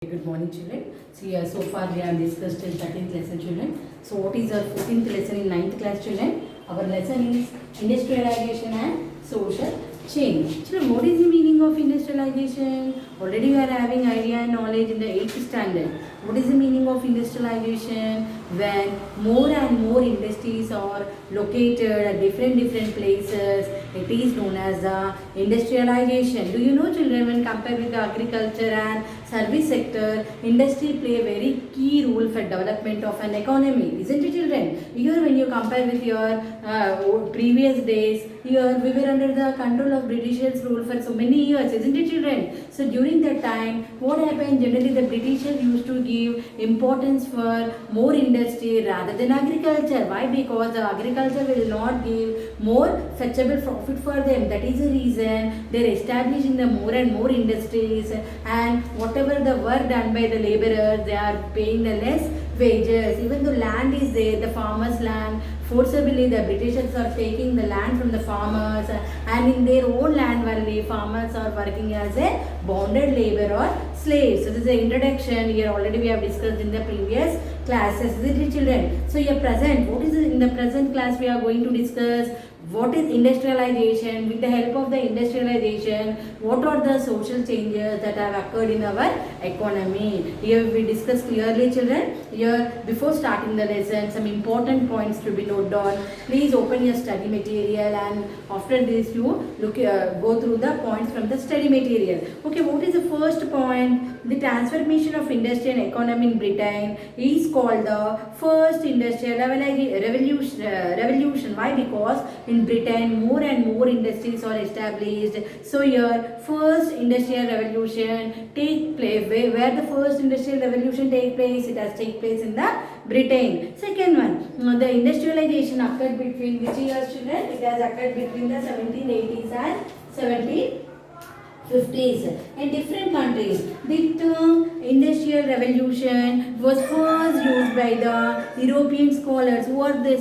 Good morning, children. See, so far we have discussed in 13th lesson, children. So, what is our 14th lesson in 9th class, children? Our lesson is industrialization and social change. Children, what is the meaning of industrialization? Already we are having idea and knowledge in the 8th standard. What is the meaning of industrialization? When more and more industries are located at different places, it is known as the industrialization. Do you know, children, when compared with the agriculture and service sector, industry play a very key role for development of an economy, isn't it, children? Here when you compare with your previous days, here we were under the control of Britishers rule for so many years, isn't it, children? So during that time, what happened? Generally the Britishers used to give importance for more industry rather than agriculture. Why? Because the agriculture will not give more fetchable profit for them. That is the reason they are establishing the more and more industries, and whatever the work done by the laborers, they are paying the less wages. Even though land is there, the farmers' land, forcibly the Britishers are taking the land from the farmers, and in their own land only farmers are working as a bonded labor or slaves. So this is the introduction. Here already we have discussed in the previous classes, isn't it, children? So here present, what is in the present class we are going to discuss what is industrialization. With the help of the industrialization, what are the social changes that have occurred in our economy. Here we discuss clearly, children. Here before starting the lesson, some important points to be noted down. Please open your study material, and after this you go through the points from the study material. Okay, what is the first point? The transformation of industry and economy in Britain is called the first industrial revolution. Why? Because in Britain more and more industries are established. So here first industrial revolution take place. Where the first industrial revolution take place? It has take place in the Britain. Second one, the industrialization occurred between which years, children? It has occurred between the 1780s and 1750s in different countries. The term industrial revolution was first used by the European scholars. Who are the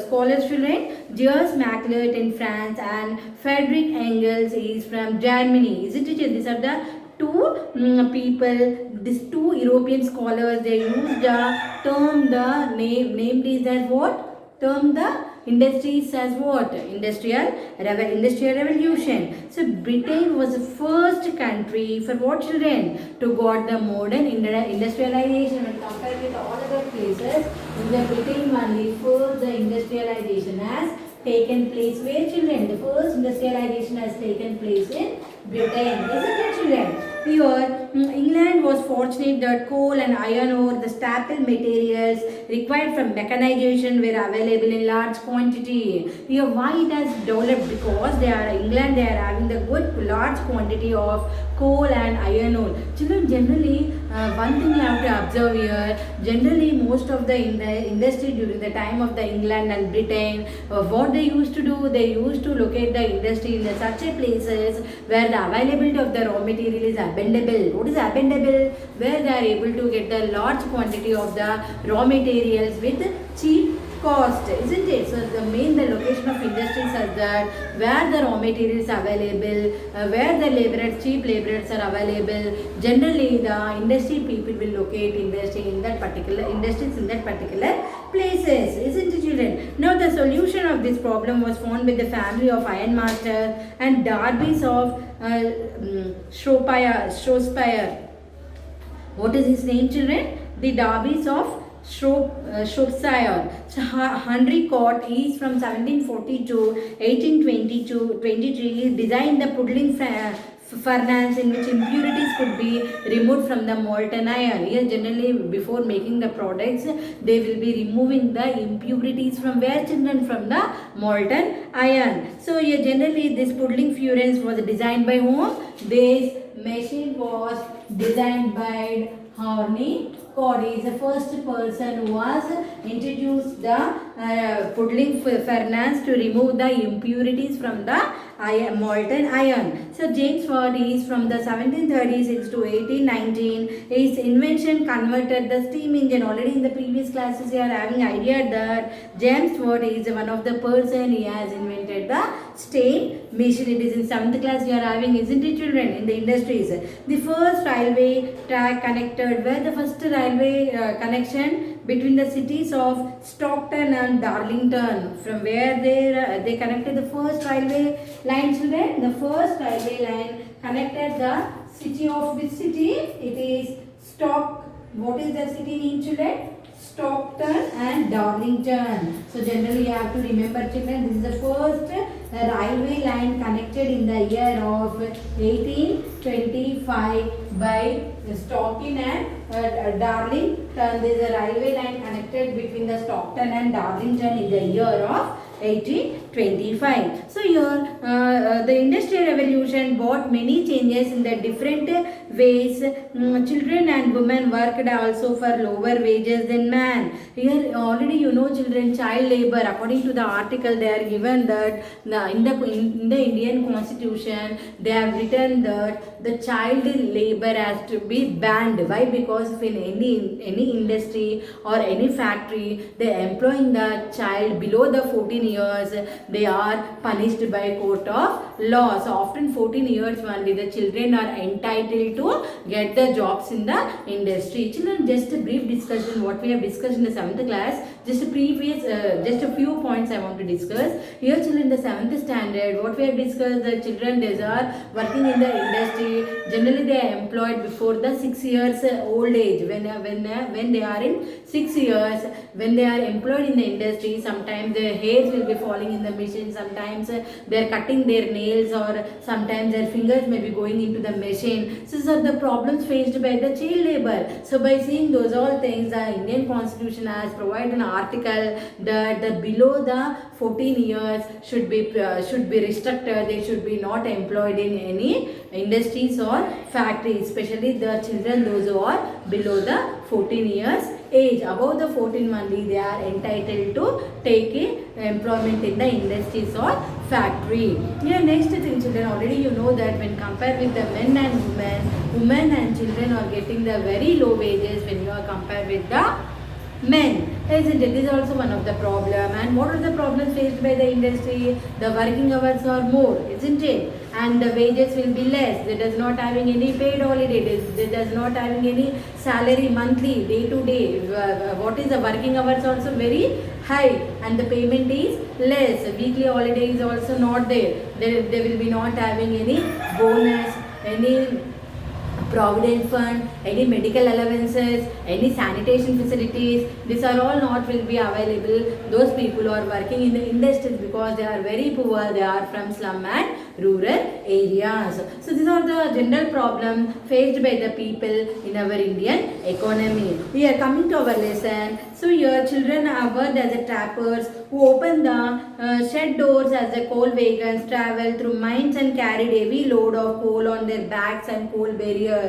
scholars, children? Gilles Maclert in France and Friedrich Engels is from Germany. Isn't it? These are the two people, these two European scholars. They used the term, the named is as what? Term the industries as what? Industrial revolution. So Britain was the first country for what, children? To got the modern industrialization. When compared with all other places, in the Britain only first the industrialization has taken place. Where, children? The first industrialization has taken place in Britain. Isn't it, children? Here, England was fortunate that coal and iron ore, the staple materials required for mechanization, were available in large quantity. Here, why it has developed? Because they are having the good large quantity of coal and iron ore. Children, generally, one thing you have to observe here. Generally, most of the industry during the time of the England and Britain, what they used to do, they used to locate the industry in such a places where the availability of the raw material is abundable. What is abundable? Where they are able to get the large quantity of the raw materials with cheap cost, isn't it? So the location of industries are that where the raw materials are available, where the cheap laborers are available. Generally, the industry people will locate industries in that particular places, isn't it, children? Now the solution of this problem was found by the family of ironmasters and Darby's of Shropshire. What is his name, children? The Darby's of Shropshire. So Henry Cott is from 1740 to 1823. He designed the puddling furnace in which impurities could be removed from the molten iron. Here generally before making the products, they will be removing the impurities from where, children? From the molten iron. So here generally this puddling furnace was designed by whom? This machine was designed by Henry Cott. Is the first person who was introduced the puddling furnace to remove the impurities from the molten iron. So James Watt is from the 1736 to 1819. His invention converted the steam engine. Already in the previous classes you are having idea that James Watt is one of the person he has invented the Steam machine. It is in 7th class you are having, isn't it children, in the industries. The first railway track connected, where the first railway connection between the cities of Stockton and Darlington, from where they connected the first railway line children. The first railway line connected the city of which city? It is what is the city name children? Stockton and Darlington. So generally you have to remember children, this is the first railway line connected in the year of 1825 by Stockton and Darlington. There is a railway line connected between the Stockton and Darlington in the year of 1825. So here the industrial revolution brought many changes in the different ways. Children and women worked also for lower wages than man. Here already you know children, child labor, according to the article they are given that in the Indian constitution they have written that the child labor has to be banned. Why? Because if in any industry or any factory they are employing the child below the 14 years, they are punished by court of law. So often 14 years only the children are entitled to get the jobs in the industry. Children, just a brief discussion what we have discussed in the 7th class. Just a few points I want to discuss. Here children, in the 7th standard what we have discussed, the children they are working in the industry. Generally they are employed before the 6 years old age. When they are in 6 years, when they are employed in the industry, sometimes their hairs will be falling in the machine, sometimes they are cutting their nails, or sometimes their fingers may be going into the machine. So these are the problems faced by the child labor. So by seeing those all things, the Indian constitution has provided an article that the below the 14 years should be restricted. They should be not employed in any industries or factories, especially the children those who are below the 14 years age. Above the 14 only they are entitled to take employment in the industries or factory. Here next thing children, already you know that when compared with the men and women and children are getting the very low wages when you are compared with the men, isn't it? This is also one of the problem. And what are the problems faced by the industry? The working hours are more, isn't it? And the wages will be less. They does not having any paid holiday. They does not having any salary monthly, day to day. What is the working hours also very high, and the payment is less. Weekly holiday is also not there. They will be not having any bonus, any provident fund, any medical allowances, any sanitation facilities. These are all not will be available. Those people who are working in the industries, because they are very poor, they are from slum and rural areas. So these are the general problems faced by the people in our Indian economy. We are coming to our lesson. So your children are worked as the trappers who open the shed doors as the coal wagons travel through mines and carried heavy load of coal on their backs and coal barriers.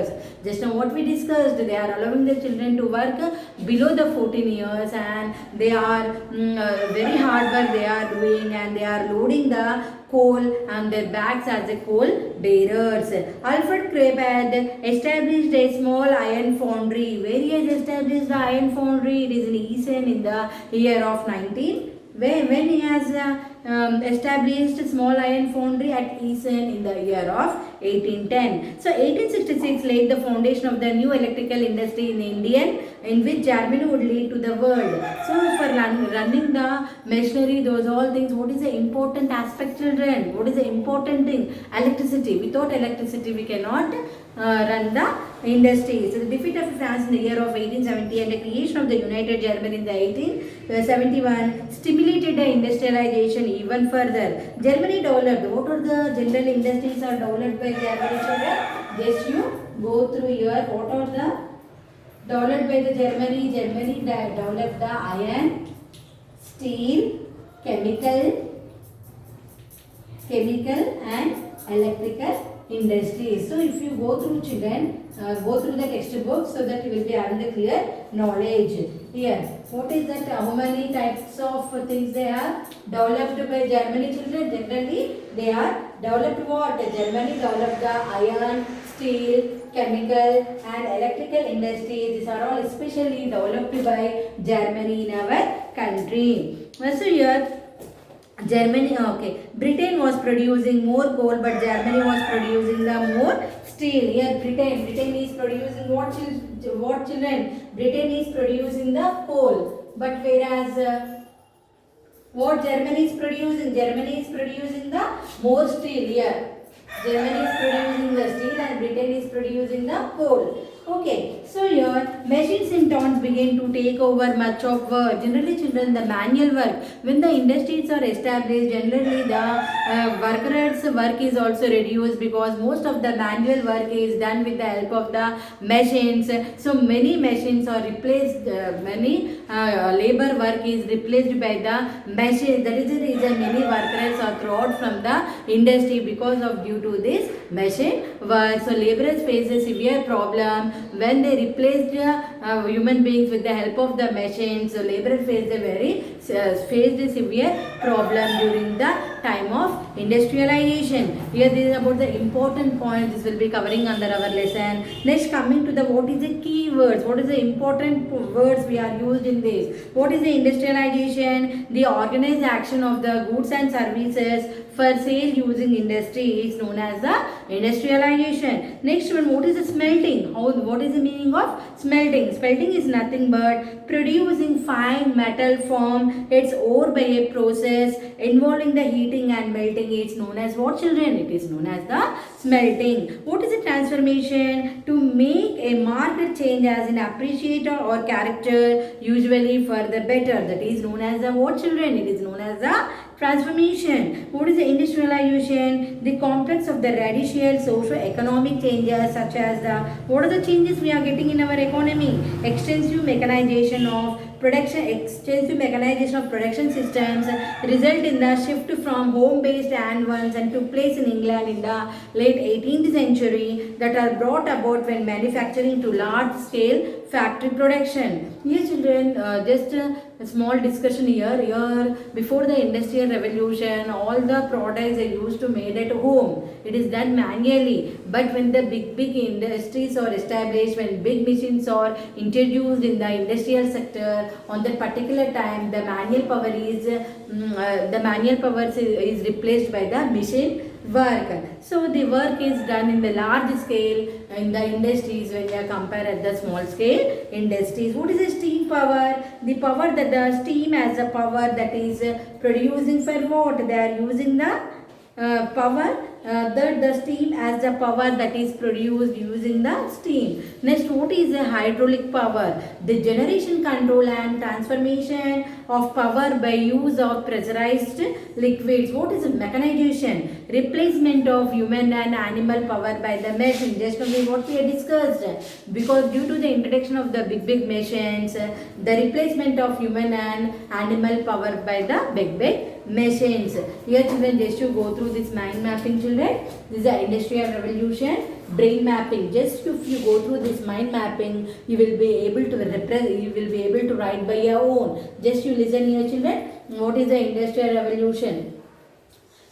Just now what we discussed, they are allowing the children to work below the 14 years, and they are very hard work they are doing, and they are loading the coal on their backs as a coal bearers. Alfred Crabb had established a small iron foundry. Where he has established the iron foundry? It is in Essen in the year of 19. When he has established small iron foundry at Essen in the year of 1810. So 1866 laid the foundation of the new electrical industry in which Germany would lead to the world. So for running the machinery, those all things, what is the important aspect children? What is the important thing? Electricity. Without electricity we cannot run the industry. So the defeat of France in the year of 1870 and the creation of the United Germany in the 1871 stimulated the industrialization even further. Germany developed. What are the general industries are developed by Germany children? Just you go through here. What are the developed by the Germany? Germany developed the iron, steel, chemical and electrical industries. So if you go through children, go through the textbook so that you will be having the clear knowledge. Here, what is that? How many types of things they are developed by Germany children? Generally, they are developed what? Germany developed the iron, steel, chemical and electrical industries. These are all especially developed by Germany in our country. So here, Germany, okay. Britain was producing more coal, but Germany was producing the more steel. Here, Britain is producing what children? Britain is producing the coal, but whereas what Germany is producing? Germany is producing the more steel here. Germany is producing the steel and Britain is producing the coal. Okay, so here machines in turns begin to take over much of work. Generally, children, the manual work. When the industries are established, generally the workers' work is also reduced because most of the manual work is done with the help of the machines. So many machines are replaced. Many labor work is replaced by the machines. That is the reason many workers are thrown from the industry because of due to this machine work. So laborers face a severe problem when they replaced human beings with the help of the machines. So laborers faced a severe problem during the time of industrialization. Here this is about the important points. This will be covering under our lesson. Next, coming to the what is the key words, what is the important words we are used in this. What is the industrialization? The organized action of the goods and services for sale using industry is known as the industrialization. Next one, what is the smelting? What is the meaning of smelting? Smelting is nothing but producing fine metal from its ore by a process involving the heating and melting. It's known as what, children? It is known as the smelting. What is the transformation? To make a marked change as an appreciator or character, usually for the better. That is known as the what, children? It is known as the transformation. What is the industrialization? The complex of the radical socio-economic changes such as the what are the changes we are getting in our economy? Extensive mechanization of production systems result in the shift from home-based handlooms and took place in England in the late 18th century that are brought about when manufacturing to large-scale factory production. Here, children, just a small discussion here. Before the industrial revolution, all the products are used to made at home. It is done manually. But when the big industries are established, when big machines are introduced in the industrial sector, on that particular time, the manual power is replaced by the machine work. So the work is done in the large scale in the industries when you compare at the small scale industries. What is the steam power? The power that the steam as a power that is producing for what? They are using the power that the steam as the power that is produced using the steam. Next, what is the hydraulic power? The generation, control and transformation of power by use of pressurized liquids. What is mechanization? Replacement of human and animal power by the machine. Just only what we have discussed. Because due to the introduction of the big machines, the replacement of human and animal power by the big machines. Here, children, just to go through this mind mapping, children. This is the industrial revolution. Brain mapping. Just if you go through this mind mapping, you will be able to write by your own. Just you listen here, children. What is the industrial revolution?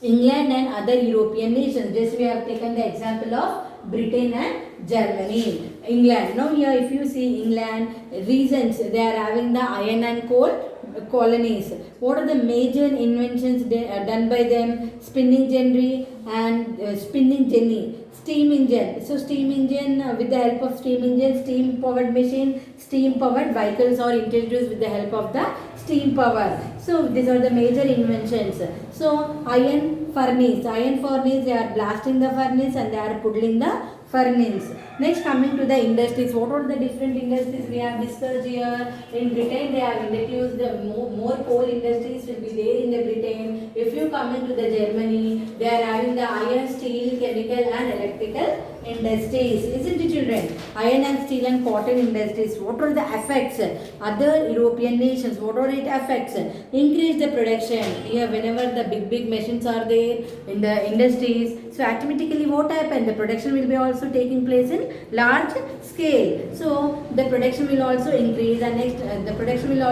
England and other European nations. Just we have taken the example of Britain and Germany. England. Now here if you see England, reasons they are having the iron and coal colonies. What are the major inventions done by them? Spinning jenny and steam engine. So steam engine, with the help of steam engine, steam powered machine, steam powered vehicles are introduced with the help of the steam power. So these are the major inventions. So iron furnace, they are blasting the furnace and they are putting the furnace. Next, coming to the industries. What are the different industries we have discussed here? In Britain, they have introduced the more coal industries will be there in the Britain. If you come into the Germany, they are having the iron, steel, chemical and electrical industries. Isn't it, children? Iron and steel and cotton industries. What are the effects? Other European nations, what are its effects? Increase the production. Here, whenever the big machines are there in the industries, so automatically what happens? The production will be also taking place in large scale. So the production will also increase, and next the production will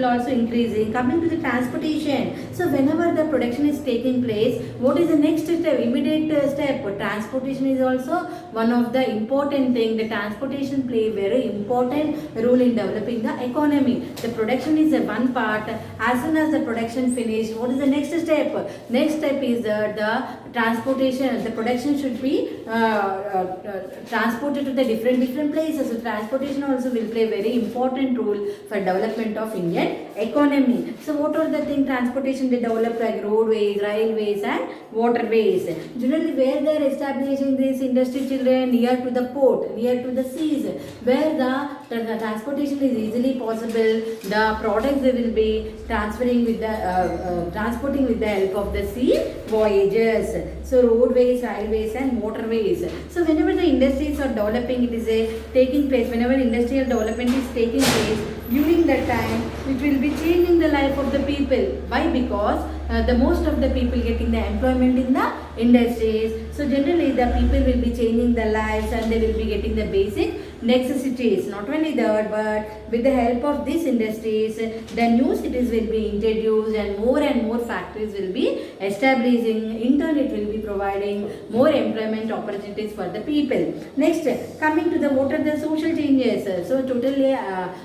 also increasing. Coming to the transportation, so whenever the production is taking place, what is the next step? Immediate step. Transportation is also one of the important thing. The transportation play very important role in developing the economy. The production is a one part. As soon as the production finish, what is the next step? Next step is the transportation. The production should be transported to the different places. So transportation also will play very important role for development of Indian economy. So what are the things transportation they develop, like roadways, railways and waterways? Generally where they are establishing this industry, children, near to the port, near to the seas, where the transportation is easily possible. The products they will be transferring with the transporting with the help of the sea voyages. So roadways, railways and waterways. So whenever the industries are developing, it is taking place. Whenever industrial development is taking place, during that time it will be changing the life of the people. Why? Because the most of the people getting the employment in the industries. So generally the people will be changing their lives and they will be getting the basic necessities. Not only that, but with the help of these industries, the new cities will be introduced and more factories will be establishing. In turn, it will be providing more employment opportunities for the people. Next, coming to the what are the social changes? So totally,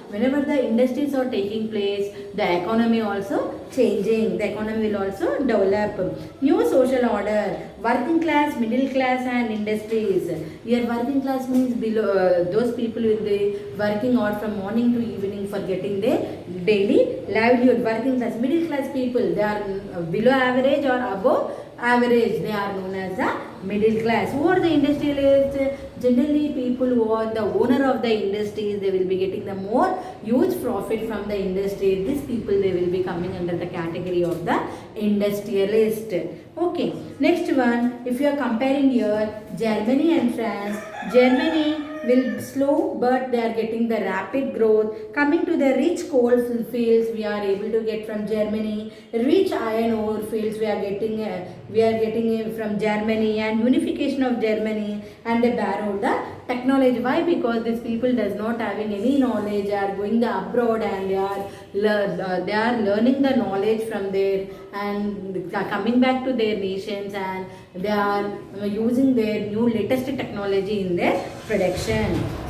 whenever the industries are taking place, the economy also changing. The economy will also develop. New social order, working class, middle class and industries. Here working class means below those people will be working out from morning to evening for getting their daily livelihood. Working class, middle class people, they are below average or above average, they are known as the middle class. Who are the industrialists? Generally people who are the owner of the industries, they will be getting the more huge profit from the industry. These people, they will be coming under the category of the industrialist. Okay, next one, if you are comparing here Germany and France, Germany will slow but they are getting the rapid growth. Coming to the rich coal fields, we are able to get from Germany. Rich iron ore fields we are getting from Germany, and unification of Germany, and they borrowed the technology. Why? Because these people does not having any knowledge, they are going the abroad and they are learning the knowledge from there and coming back to their nations, and they are using their new latest technology in their production.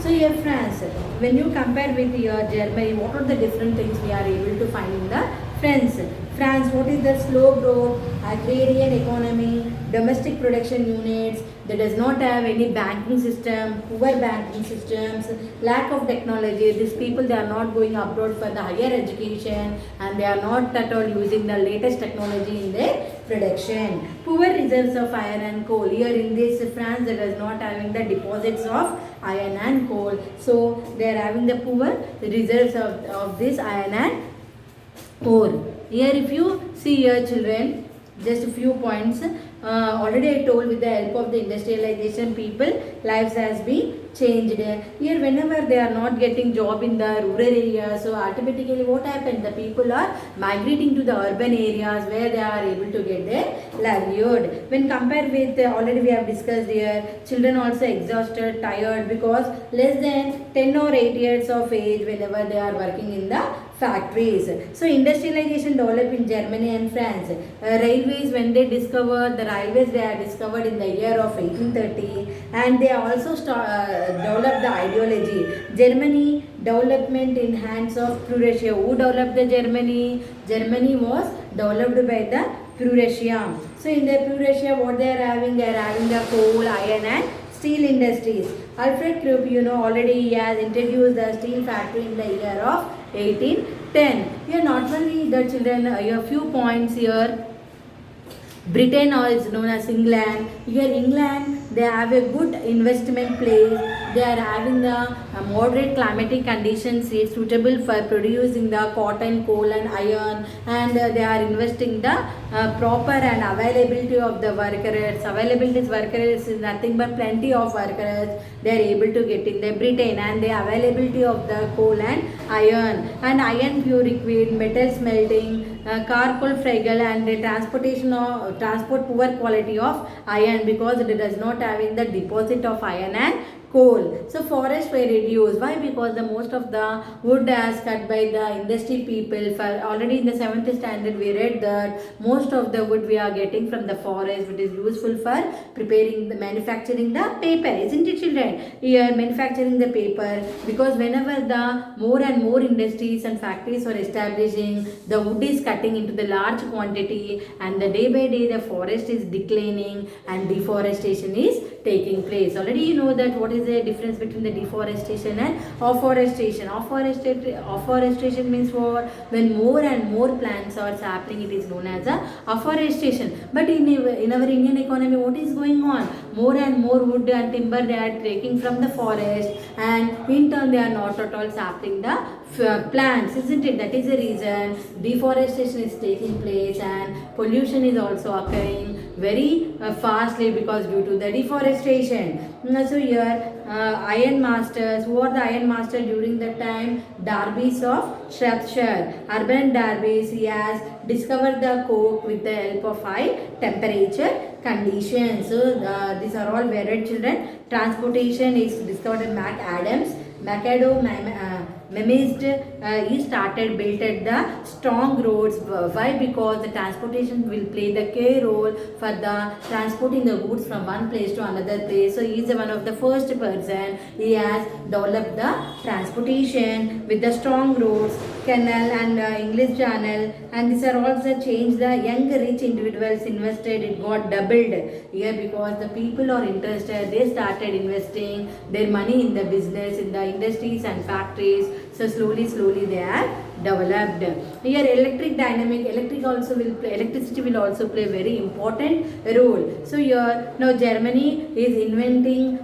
So here France, when you compare with your Germany, what are the different things we are able to find in the France? France, what is the slow growth, agrarian economy, domestic production units, that does not have any banking system, poor banking systems, lack of technology. These people, they are not going abroad for the higher education and they are not at all using the latest technology in their production. Poor reserves of iron and coal. Here in this France, that is not having the deposits of iron and coal. So they are having the poor reserves of this iron and ore. Here if you see here children, just a few points. Already I told, with the help of the industrialization, people lives has been changed. Here whenever they are not getting job in the rural areas, so automatically what happened? The people are migrating to the urban areas where they are able to get their livelihood. When compared with already we have discussed here, children also exhausted, tired, because less than 10 or 8 years of age whenever they are working in the factories. So industrialization developed in Germany and France. Railways, when they discovered the railways, they are discovered in the year of 1830, and they also developed the ideology. Germany development in hands of Prussia. Who developed the Germany? Germany was developed by the Prussia. So in the Prussia, what they are having? They are having the coal, iron and steel industries. Alfred Krupp, you know, already he has introduced the steel factory in the year of 1810. Here not only the children, a few points here. Britain, or is known as England. Here England, they have a good investment place. They are having the moderate climatic conditions suitable for producing the cotton, coal and iron, and they are investing the proper and availability of the workers. Availability of workers is nothing but plenty of workers they are able to get in the Britain, and the availability of the coal and iron pure liquid, metal smelting, charcoal fragile, and the transport poor quality of iron, because it does not having the deposit of iron and coal. So forest were reduced. Why? Because the most of the wood as cut by the industry people. For already in the 7th standard we read that most of the wood we are getting from the forest, which is useful for preparing the manufacturing the paper, isn't it children? Here manufacturing the paper, because whenever the more and more industries and factories are establishing, the wood is cutting into the large quantity, and the day by day the forest is declining and deforestation is taking place. Already you know that what is the difference between the deforestation and afforestation. Afforestation means what? When more and more plants are happening, it is known as a afforestation. But in our Indian economy, what is going on? More and more wood and timber they are taking from the forest, and in turn they are not at all sampling the plants, isn't it? That is the reason deforestation is taking place and pollution is also occurring very fastly, because due to the deforestation. So here iron masters, who are the iron master during that time? Darby's of Shropshire. Urban Darby's, he has discovered the coke with the help of high temperature conditions. So these are all varied children. Transportation is discovered in Mac Adams. Macado Memist, he started built at the strong roads. Why? Because the transportation will play the key role for the transporting the goods from one place to another place. So he is one of the first person. He has developed the transportation with the strong roads, canal and English channel, and these are also changed. The young rich individuals invested, it got doubled here, because the people are interested, they started investing their money in the business, in the industries and factories. So slowly they are developed. Here electricity will also play very important role. So here now Germany is investing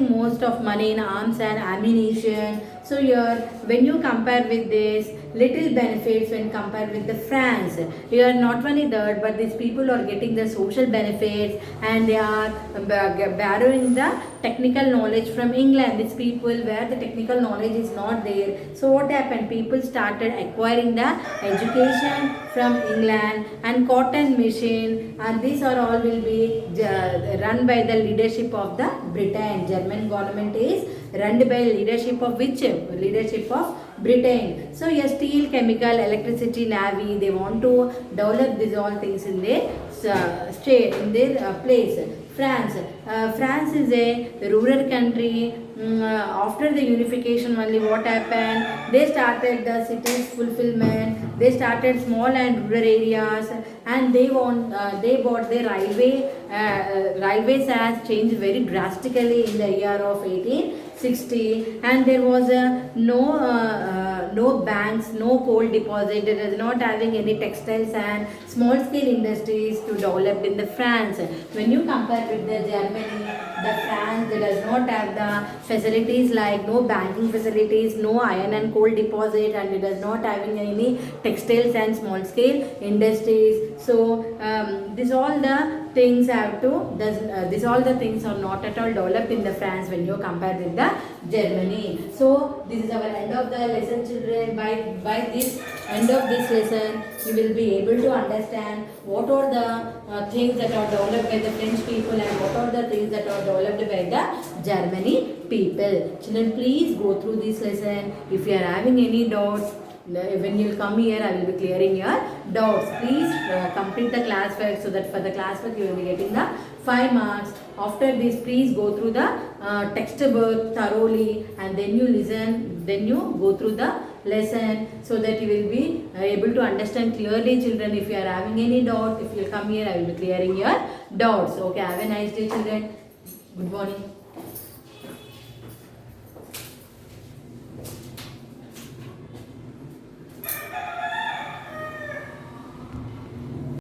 most of money in arms and ammunition. So here when you compare with this, little benefits when compared with the France. Here not only that, but these people are getting the social benefits, and they are borrowing the technical knowledge from England. These people where the technical knowledge is not there. So what happened? People started acquiring the education from England and cotton machine, and these are all will be run by the leadership of the Britain. German government is run by leadership of which? Leadership of Britain. So yes, steel, chemical, electricity, navy, they want to develop these all things in their state, in their place. France. France is a rural country. After the unification only, what happened? They started the cities fulfillment. They started small and rural areas, and they bought the railways has changed very drastically in the year of 1860, and there was no banks, no coal deposit. It is not having any textiles and small scale industries to develop in the France. When you compare with the Germany, the France, it does not have the facilities like no banking facilities, no iron and coal deposit, and it does not having any textiles and small scale industries. So these all the things have to these all the things are not at all developed in the France when you compare with the Germany. So this is our end of the lesson, children. By this end of this lesson, you will be able to understand what are the things that are developed by the French people and what are the things that are developed by the Germany people. Children, please go through this lesson. If you are having any doubts, when you will come here, I will be clearing your doubts. Please complete the classwork, so that for the classwork you will be getting the 5 marks. After this, please go through the textbook thoroughly, and then you listen, then you go through the lesson, so that you will be able to understand clearly, children. If you are having any doubt, if you will come here, I will be clearing your doubts. Okay, have a nice day, children. Good morning.